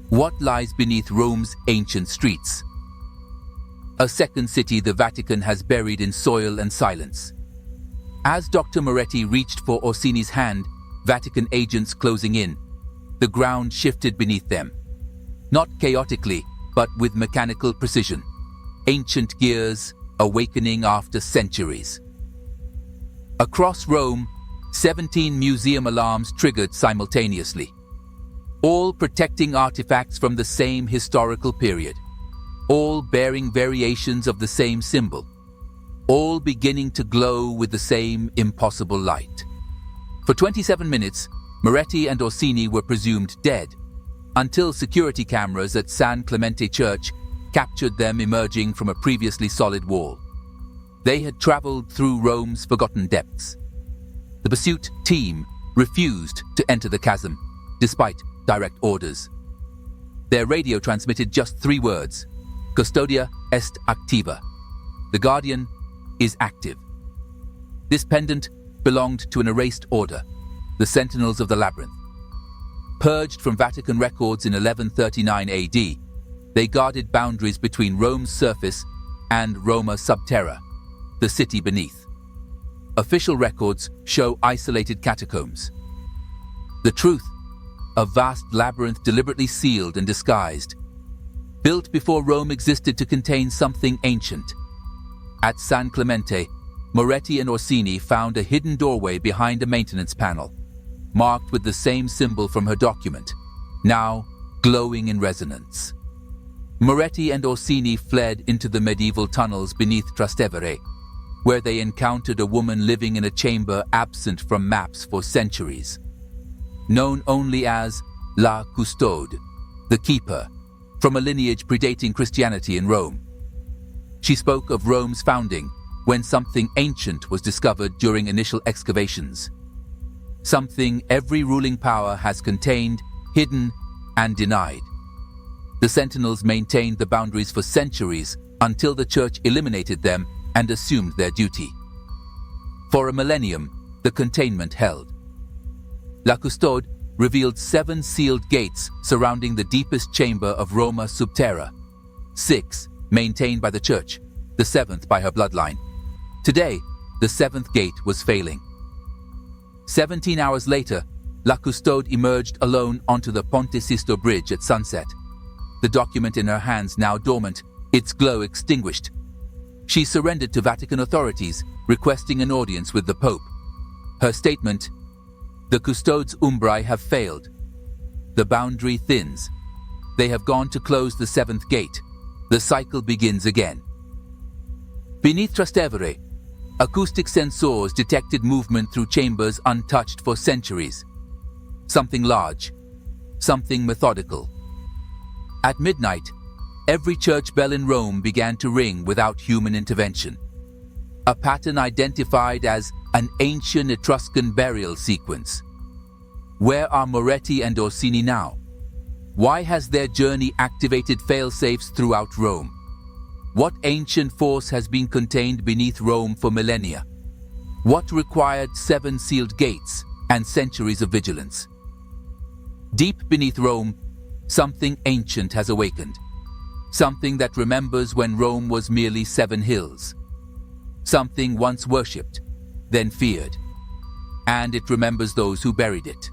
What lies beneath Rome's ancient streets? A second city the Vatican has buried in soil and silence. As Dr. Moretti reached for Orsini's hand, Vatican agents closing in, the ground shifted beneath them. Not chaotically, but with mechanical precision. Ancient gears awakening after centuries. Across Rome, 17 museum alarms triggered simultaneously, all protecting artifacts from the same historical period, all bearing variations of the same symbol, all beginning to glow with the same impossible light. For 27 minutes, Moretti and Orsini were presumed dead, until security cameras at San Clemente Church captured them emerging from a previously solid wall. They had traveled through Rome's forgotten depths. The pursuit team refused to enter the chasm, despite direct orders. Their radio transmitted just 3 words: Custodia est activa. The Guardian is active. This pendant belonged to an erased order, the Sentinels of the Labyrinth. Purged from Vatican records in 1139 AD, they guarded boundaries between Rome's surface and Roma Subterra, the city beneath. Official records show isolated catacombs. The truth, a vast labyrinth deliberately sealed and disguised, built before Rome existed to contain something ancient. At San Clemente, Moretti and Orsini found a hidden doorway behind a maintenance panel, marked with the same symbol from her document, now glowing in resonance. Moretti and Orsini fled into the medieval tunnels beneath Trastevere, where they encountered a woman living in a chamber absent from maps for centuries. Known only as La Custode, the Keeper, from a lineage predating Christianity in Rome. She spoke of Rome's founding when something ancient was discovered during initial excavations. Something every ruling power has contained, hidden, and denied. The Sentinels maintained the boundaries for centuries until the Church eliminated them and assumed their duty. For a millennium, the containment held. La Custode revealed 7 sealed gates surrounding the deepest chamber of Roma Subterra, 6 maintained by the Church, the 7th by her bloodline. Today, the 7th gate was failing. 17 hours later, La Custode emerged alone onto the Ponte Sisto Bridge at sunset. The document in her hands now dormant, its glow extinguished. She surrendered to Vatican authorities, requesting an audience with the Pope. Her statement: "The Custodes Umbrae have failed. The boundary thins. They have gone to close the 7th gate. The cycle begins again." Beneath Trastevere, acoustic sensors detected movement through chambers untouched for centuries. Something large, something methodical. At midnight, every church bell in Rome began to ring without human intervention. A pattern identified as an ancient Etruscan burial sequence. Where are Moretti and Orsini now? Why has their journey activated fail-safes throughout Rome? What ancient force has been contained beneath Rome for millennia? What required 7 sealed gates and centuries of vigilance? Deep beneath Rome, something ancient has awakened. Something that remembers when Rome was merely 7 hills. Something once worshipped, then feared. And it remembers those who buried it.